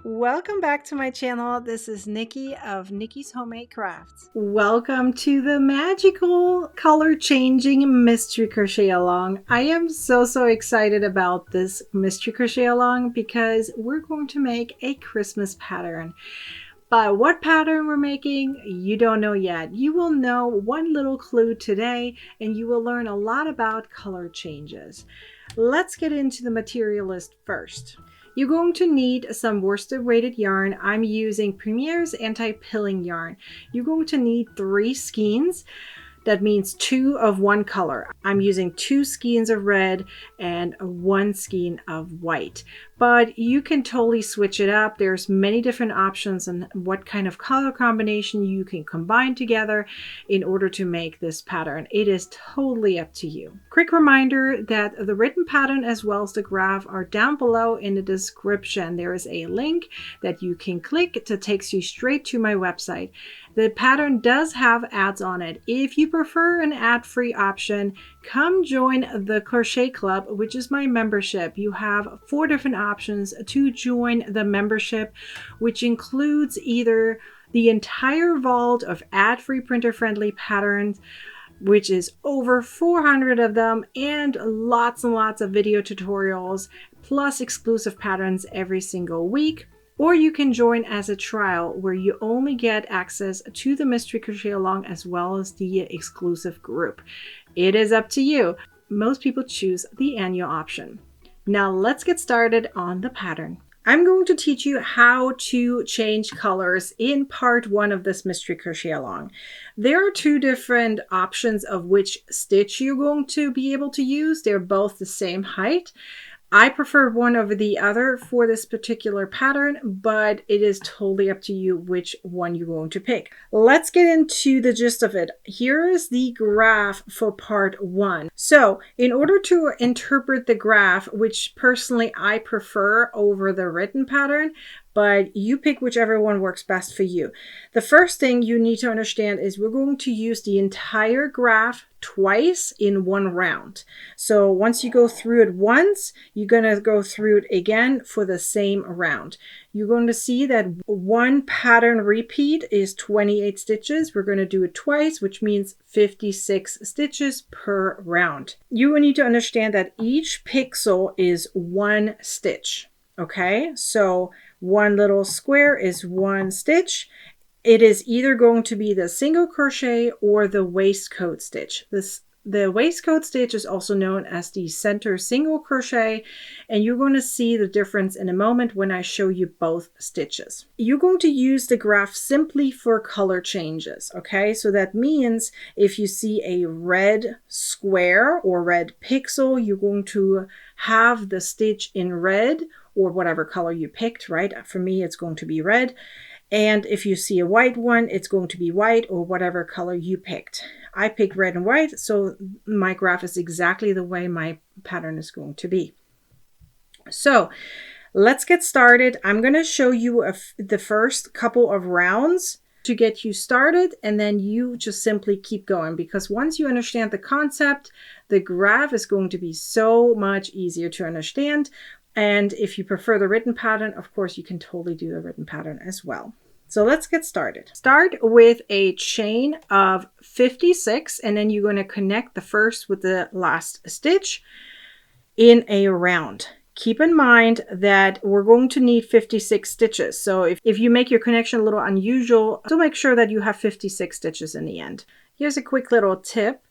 Welcome back to my channel. This is Nikki of Nikki's Homemade Crafts. Welcome to the magical color changing mystery crochet along. I am so excited about this mystery crochet along because we're going to make a Christmas pattern. But what pattern we're making, you don't know yet. You will know one little clue today and you will learn a lot about color changes. Let's get into the material list first. You're going to need some worsted weighted yarn. I'm using Premier's anti-pilling yarn. You're going to need 3 skeins. That means 2 of one color. I'm using 2 skeins of red and 1 skein of white. But you can totally switch it up. There's many different options and what kind of color combination you can combine together in order to make this pattern. It is totally up to you. Quick reminder that the written pattern as well as the graph are down below in the description. There is a link that you can click that takes you straight to my website. The pattern does have ads on it. If you prefer an ad-free option, come join the Crochet Club, which is my membership. You have 4 different options to join the membership, which includes either the entire vault of ad-free printer-friendly patterns, which is over 400 of them, and lots of video tutorials, plus exclusive patterns every single week. Or you can join as a trial where you only get access to the Mystery Crochet Along as well as the exclusive group. It is up to you. Most people choose the annual option. Now let's get started on the pattern. I'm going to teach you how to change colors in part 1 of this Mystery Crochet Along. There are 2 different options of which stitch you're going to be able to use. They're both the same height. I prefer one over the other for this particular pattern, but it is totally up to you which one you're going to pick. Let's get into the gist of it. Here is the graph for part 1. So in order to interpret the graph, which personally I prefer over the written pattern, but you pick whichever one works best for you. The first thing you need to understand is we're going to use the entire graph twice in one round. So once you go through it once, you're going to go through it again for the same round. You're going to see that one pattern repeat is 28 stitches. We're going to do it twice, which means 56 stitches per round. You will need to understand that each pixel is 1 stitch. Okay, so one little square is 1 stitch. It is either going to be the single crochet or the waistcoat stitch. The waistcoat stitch is also known as the center single crochet, and you're going to see the difference in a moment when I show you both stitches. You're going to use the graph simply for color changes, okay? So that means if you see a red square or red pixel, you're going to have the stitch in red or whatever color you picked, right? For me, it's going to be red. And if you see a white one, it's going to be white or whatever color you picked. I picked red and white, so my graph is exactly the way my pattern is going to be. So let's get started. I'm going to show you the first couple of rounds to get you started, and then you just simply keep going, because once you understand the concept, the graph is going to be so much easier to understand. And if you prefer the written pattern, of course, you can totally do the written pattern as well. So let's get started. Start with a chain of 56, and then you're going to connect the first with the last stitch in a round. Keep in mind that we're going to need 56 stitches. So if you make your connection a little unusual, still make sure that you have 56 stitches in the end. Here's a quick little tip.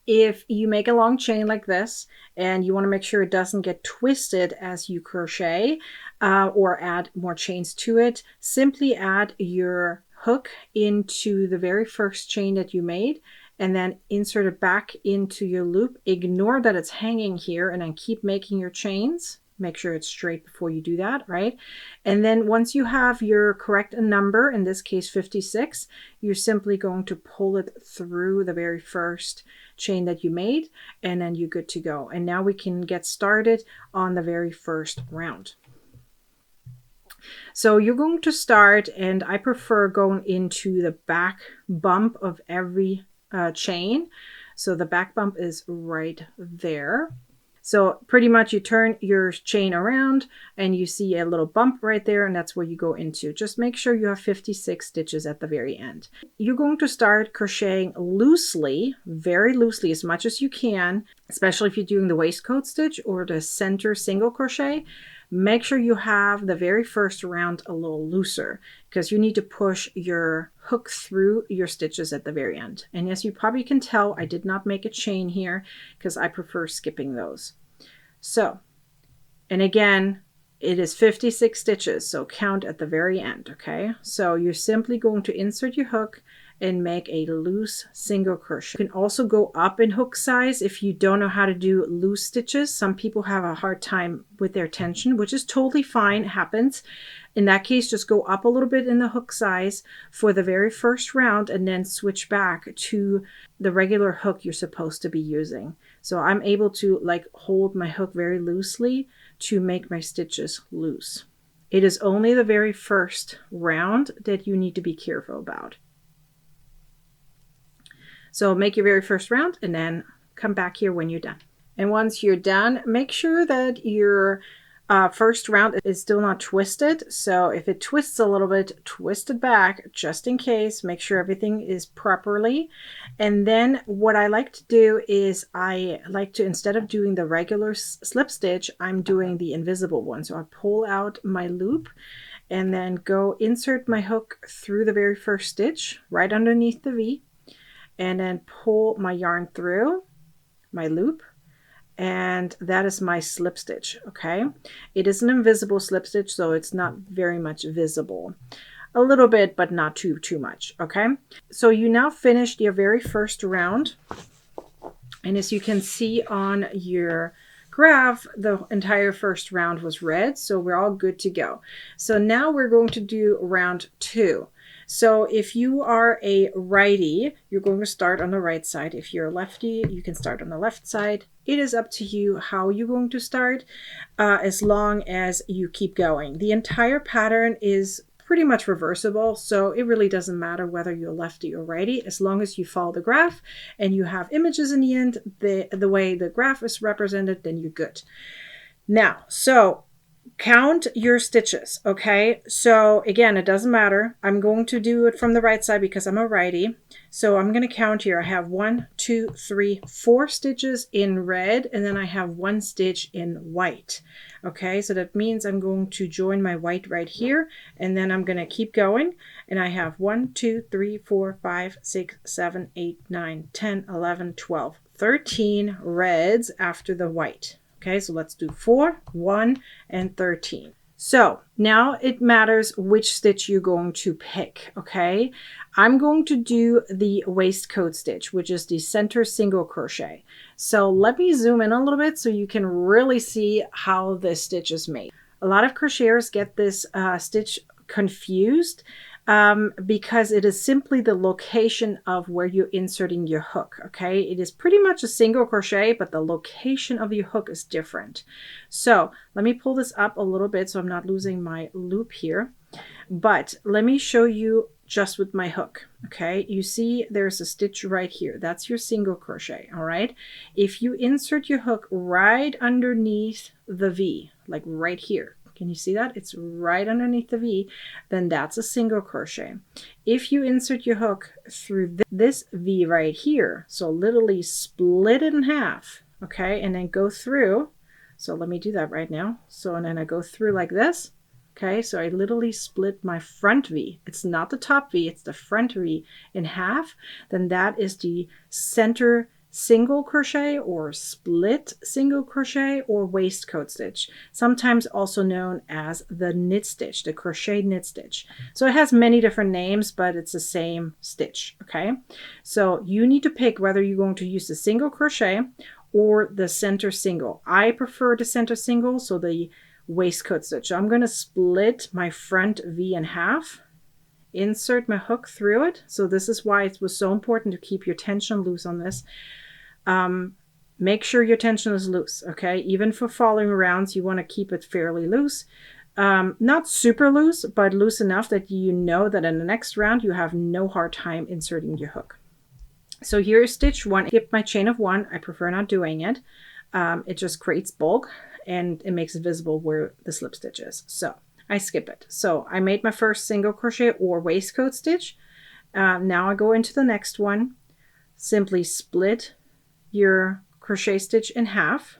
If you make a long chain like this and you want to make sure it doesn't get twisted as you crochet or add more chains to it, simply add your hook into the very first chain that you made and then insert it back into your loop. Ignore that it's hanging here and then keep making your chains. Make sure it's straight before you do that, right? And then once you have your correct number, in this case 56, you're simply going to pull it through the very first chain that you made, and then you're good to go. And now we can get started on the very first round. So you're going to start, and I prefer going into the back bump of every chain. So the back bump is right there. So pretty much you turn your chain around and you see a little bump right there, and that's where you go into. Just make sure you have 56 stitches at the very end. You're going to start crocheting loosely, very loosely, as much as you can, especially if you're doing the waistcoat stitch or the center single crochet. Make sure you have the very first round a little looser, because you need to push your hook through your stitches at the very end. And as you probably can tell, I did not make a chain here because I prefer skipping those. So, and again, it is 56 stitches, so count at the very end, okay? So you're simply going to insert your hook and make a loose single crochet. You can also go up in hook size if you don't know how to do loose stitches. Some people have a hard time with their tension, which is totally fine. It happens. In that case, just go up a little bit in the hook size for the very first round and then switch back to the regular hook you're supposed to be using. So I'm able to like hold my hook very loosely to make my stitches loose. It is only the very first round that you need to be careful about. So make your very first round and then come back here when you're done. And once you're done, make sure that your first round is still not twisted. So if it twists a little bit, twist it back just in case. Make sure everything is properly. And then what I like to do is I like to, instead of doing the regular slip stitch, I'm doing the invisible one. So I pull out my loop and then go insert my hook through the very first stitch right underneath the V, and then pull my yarn through my loop, and that is my slip stitch. Okay, it is an invisible slip stitch, so it's not very much visible. A little bit, but not too much. Okay, so you now finished your very first round, and as you can see on your graph, the entire first round was red, so we're all good to go. So now we're going to do round 2. So if you are a righty, you're going to start on the right side. If you're a lefty, you can start on the left side. It is up to you how you're going to start, as long as you keep going. The entire pattern is pretty much reversible, so it really doesn't matter whether you're lefty or righty, as long as you follow the graph and you have images in the end, the way the graph is represented, then you're good. Now, so count your stitches, okay? So again, it doesn't matter. I'm going to do it from the right side because I'm a righty. So I'm going to count here. I have 1, 2, 3, 4 stitches in red, and then I have 1 stitch in white. Okay, so that means I'm going to join my white right here, and then I'm going to keep going. And I have 1, 2, 3, 4, 5, 6, 7, 8, 9, 10, 11, 12, 13 reds after the white. Okay, so let's do 4, 1, and 13. So now it matters which stitch you're going to pick, okay? I'm going to do the waistcoat stitch, which is the center single crochet. So let me zoom in a little bit so you can really see how this stitch is made. A lot of crocheters get this stitch confused because it is simply the location of where you're inserting your hook, okay? It is pretty much a single crochet, but the location of your hook is different. So let me pull this up a little bit so I'm not losing my loop here. But let me show you just with my hook, okay? You see there's a stitch right here. That's your single crochet, all right? If you insert your hook right underneath the V, like right here, can you see that? It's right underneath the V, then that's a single crochet. If you insert your hook through this V right here, so literally split it in half, okay, and then go through. So let me do that right now. So, and then I go through like this. Okay, so I literally split my front V. It's not the top V, it's the front V in half. Then that is the center single crochet or split single crochet or waistcoat stitch, sometimes also known as the knit stitch, the crochet knit stitch. So it has many different names, but it's the same stitch, okay? So you need to pick whether you're going to use the single crochet or the center single. I prefer the center single, so the waistcoat stitch. So I'm going to split my front V in half, insert my hook through it. So this is why it was so important to keep your tension loose on this. Make sure your tension is loose, okay? Even for following rounds, you want to keep it fairly loose. Not super loose, but loose enough that you know that in the next round you have no hard time inserting your hook. So here's stitch 1. I skip my chain of 1. I prefer not doing it. It just creates bulk and it makes it visible where the slip stitch is. So I skip it. So I made my first single crochet or waistcoat stitch. Now I go into the next one. Simply split your crochet stitch in half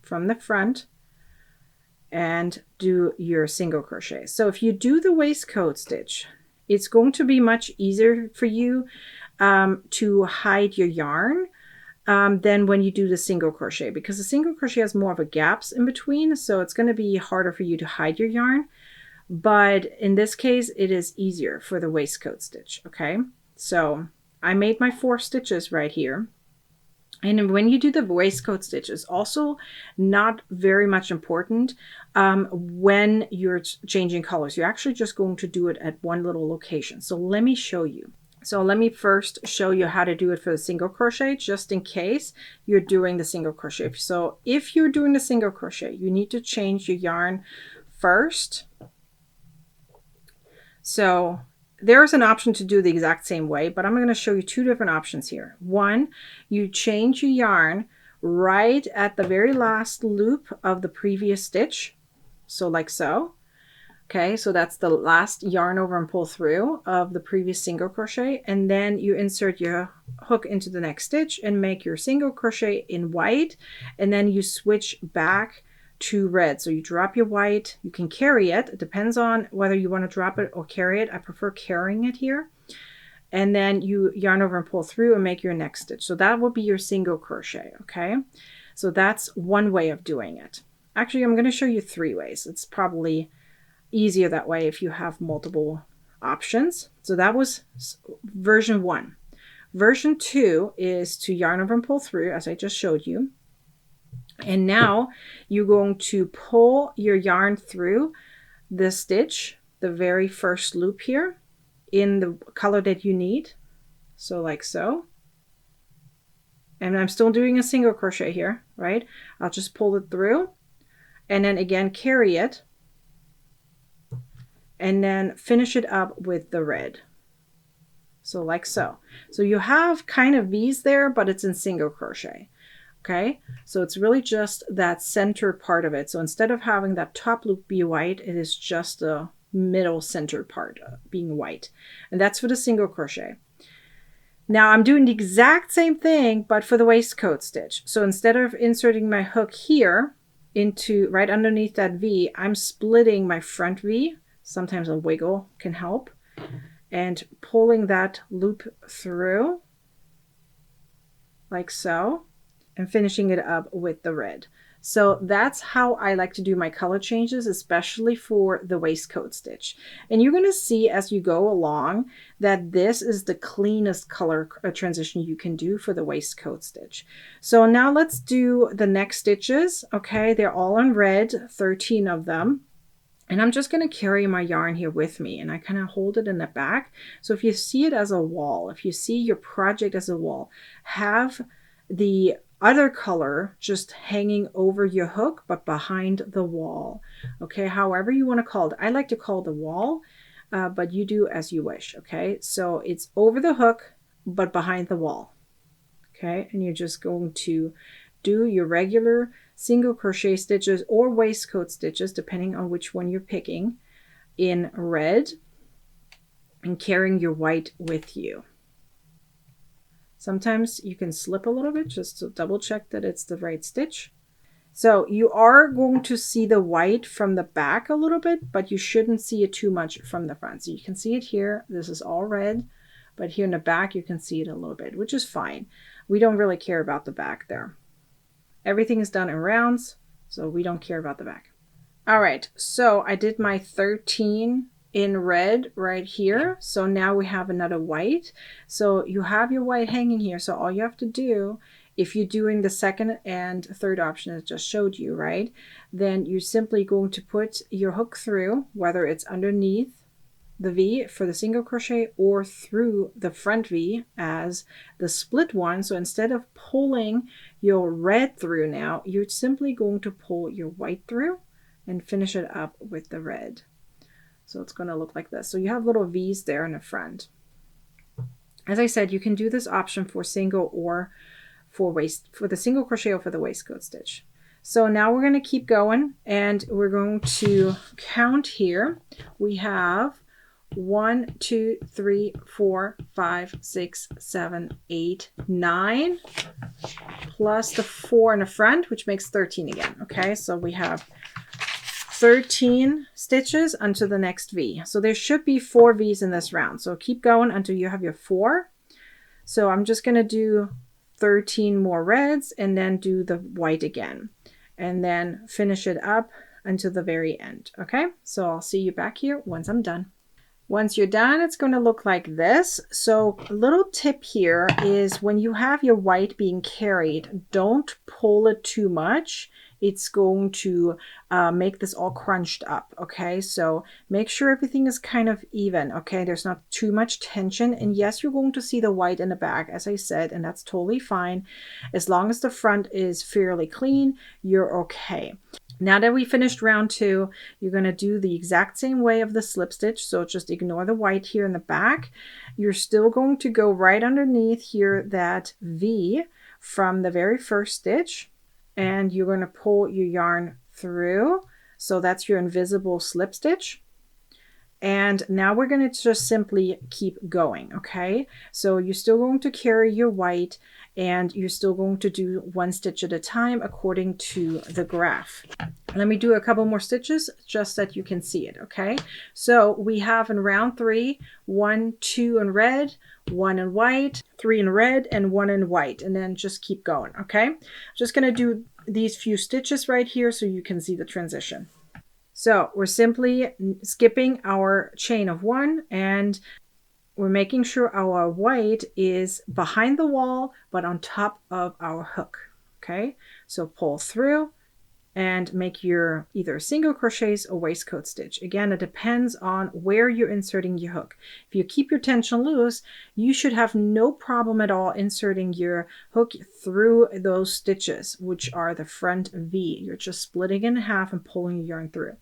from the front and do your single crochet. So if you do the waistcoat stitch, it's going to be much easier for you to hide your yarn than when you do the single crochet, because the single crochet has more of a gaps in between, so it's going to be harder for you to hide your yarn. But in this case, it is easier for the waistcoat stitch. Okay, so I made my 4 stitches right here. And when you do the waistcoat stitch, it's also not very much important when you're changing colors. You're actually just going to do it at one little location. So let me show you. So let me first show you how to do it for the single crochet, just in case you're doing the single crochet. So if you're doing the single crochet, you need to change your yarn first. So there's an option to do the exact same way, but I'm going to show you 2 different options here. One, you change your yarn right at the very last loop of the previous stitch. So like so. Okay, so that's the last yarn over and pull through of the previous single crochet. And then you insert your hook into the next stitch and make your single crochet in white. And then you switch back to red. So you drop your white, you can carry it. It depends on whether you want to drop it or carry it. I prefer carrying it here. And then you yarn over and pull through and make your next stitch. So that will be your single crochet. Okay, so that's one way of doing it. Actually, I'm going to show you 3 ways. It's probably easier that way if you have multiple options. So that was version 1. Version 2 is to yarn over and pull through, as I just showed you. And now you're going to pull your yarn through the stitch, the very first loop here, in the color that you need. So like so. And I'm still doing a single crochet here, right? I'll just pull it through and then again carry it and then finish it up with the red. So like so. So you have kind of V's there, but it's in single crochet. Okay, so it's really just that center part of it. So instead of having that top loop be white, it is just the middle center part being white. And that's for the single crochet. Now I'm doing the exact same thing, but for the waistcoat stitch. So instead of inserting my hook here into right underneath that V, I'm splitting my front V. Sometimes a wiggle can help. And pulling that loop through like so. And finishing it up with the red. So that's how I like to do my color changes, especially for the waistcoat stitch. And you're going to see as you go along that this is the cleanest color transition you can do for the waistcoat stitch. So now let's do the next stitches. Okay, they're all in red, 13 of them. And I'm just going to carry my yarn here with me and I kind of hold it in the back. So if you see it as a wall, if you see your project as a wall, have the other color just hanging over your hook but behind the wall. Okay, however you want to call it. I like to call it the wall, but you do as you wish. Okay, so it's over the hook but behind the wall. Okay, and you're just going to do your regular single crochet stitches or waistcoat stitches depending on which one you're picking in red and carrying your white with you. Sometimes you can slip a little bit just to double check that it's the right stitch. So you are going to see the white from the back a little bit, but you shouldn't see it too much from the front. So you can see it here. This is all red, but here in the back you can see it a little bit, which is fine. We don't really care about the back there. Everything is done in rounds, so we don't care about the back. All right, so I did my 13 in red right here. So now we have another white. So you have your white hanging here. So all you have to do, if you're doing the second and third option I just showed you, right, then you're simply going to put your hook through, whether it's underneath the V for the single crochet or through the front V as the split one. So instead of pulling your red through now, you're simply going to pull your white through and finish it up with the red. So it's going to look like this. So you have little V's there in the front. As I said, you can do this option for single or for the single crochet or for the waistcoat stitch. So now we're going to keep going, and we're going to count here. We have 1, 2, 3, 4, 5, 6, 7, 8, 9, plus the 4 in the front, which makes 13 again. Okay, so we have 13 stitches until the next V. So there should be 4 V's in this round. So keep going until you have your 4. So I'm just going to do 13 more reds and then do the white again, and then finish it up until the very end. Okay, so I'll see you back here once I'm done. Once you're done, it's going to look like this. So a little tip here is when you have your white being carried, don't pull it too much. It's going to make this all crunched up. Okay, so make sure everything is kind of even. Okay, there's not too much tension. And yes, you're going to see the white in the back, as I said, and that's totally fine. As long as the front is fairly clean, you're okay. Now that we finished round 2, you're going to do the exact same way of the slip stitch. So just ignore the white here in the back. You're still going to go right underneath here that V from the very first stitch, and you're going to pull your yarn through. So that's your invisible slip stitch. And now we're going to just simply keep going. Okay, so you're still going to carry your white, and you're still going to do 1 stitch at a time according to the graph. Let me do a couple more stitches just that you can see it. Okay, so we have in round 3, 1, 2 in red, 1 in white, 3 in red, and 1 in white, and then just keep going. Okay, I'm just going to do these few stitches right here so you can see the transition. So we're simply skipping our chain of 1, and we're making sure our white is behind the wall but on top of our hook. Okay, so pull through and make your either single crochets or waistcoat stitch. Again, it depends on where you're inserting your hook. If you keep your tension loose, you should have no problem at all inserting your hook through those stitches, which are the front V. You're just splitting in half and pulling your yarn through.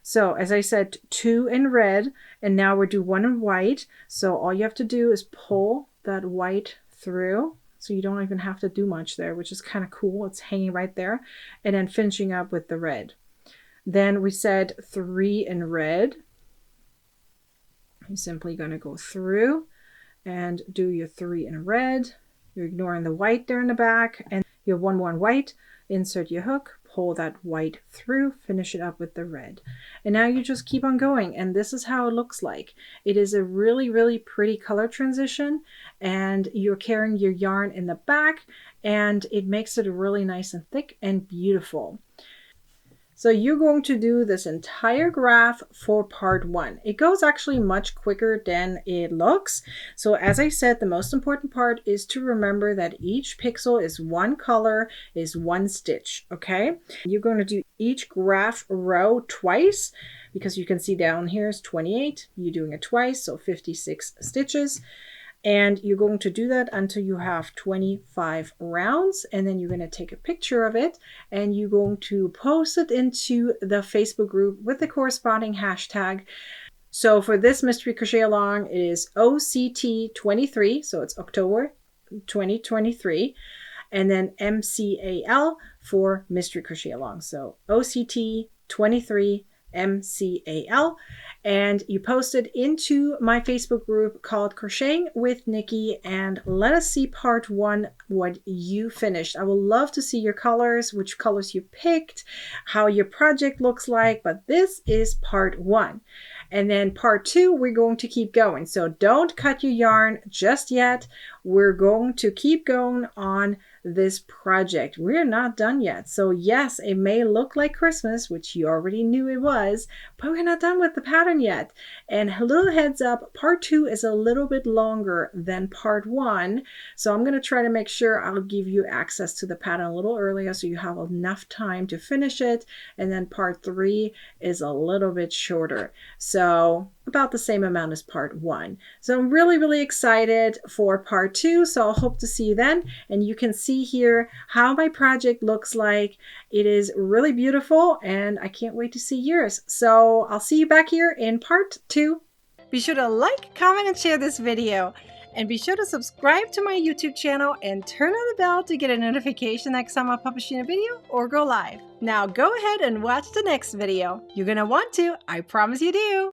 So as I said, 2 in red, and now we're doing 1 in white. So all you have to do is pull that white through. So you don't even have to do much there, which is kind of cool. It's hanging right there. And then finishing up with the red. Then we said 3 in red. You're simply going to go through and do your 3 in red. You're ignoring the white there in the back, and your 1 white. Insert your hook, pull that white through, finish it up with the red. And now you just keep on going, and this is how it looks like. It is a really, really pretty color transition, and you're carrying your yarn in the back, and it makes it really nice and thick and beautiful. So you're going to do this entire graph for part 1. It goes actually much quicker than it looks. So as I said, the most important part is to remember that each pixel is 1 color, is 1 stitch, okay? You're going to do each graph row twice, because you can see down here is 28. You're doing it twice, so 56 stitches. And you're going to do that until you have 25 rounds, and then you're going to take a picture of it, and you're going to post it into the Facebook group with the corresponding hashtag. So for this mystery crochet along, it is OCT23, so it's October 2023, and then MCAL for mystery crochet along. So OCT23 MCAL, and you post it into my Facebook group called Crocheting with Nikki, and let us see part 1, what you finished. I would love to see your colors, which colors you picked, how your project looks like, but this is part 1. And then part 2, we're going to keep going. So don't cut your yarn just yet. We're going to keep going on this project. We're not done yet. So yes, it may look like Christmas, which you already knew it was, but we're not done with the pattern yet. And a little heads up, part 2 is a little bit longer than part 1. So I'm going to try to make sure I'll give you access to the pattern a little earlier so you have enough time to finish it. And then part 3 is a little bit shorter. So about the same amount as part 1. So I'm really, really excited for part 2. So I'll hope to see you then. And you can see here how my project looks like. It is really beautiful, and I can't wait to see yours. So I'll see you back here in part 2. Be sure to like, comment, and share this video. And be sure to subscribe to my YouTube channel and turn on the bell to get a notification next time I'm publishing a video or go live. Now go ahead and watch the next video. You're gonna want to, I promise you do.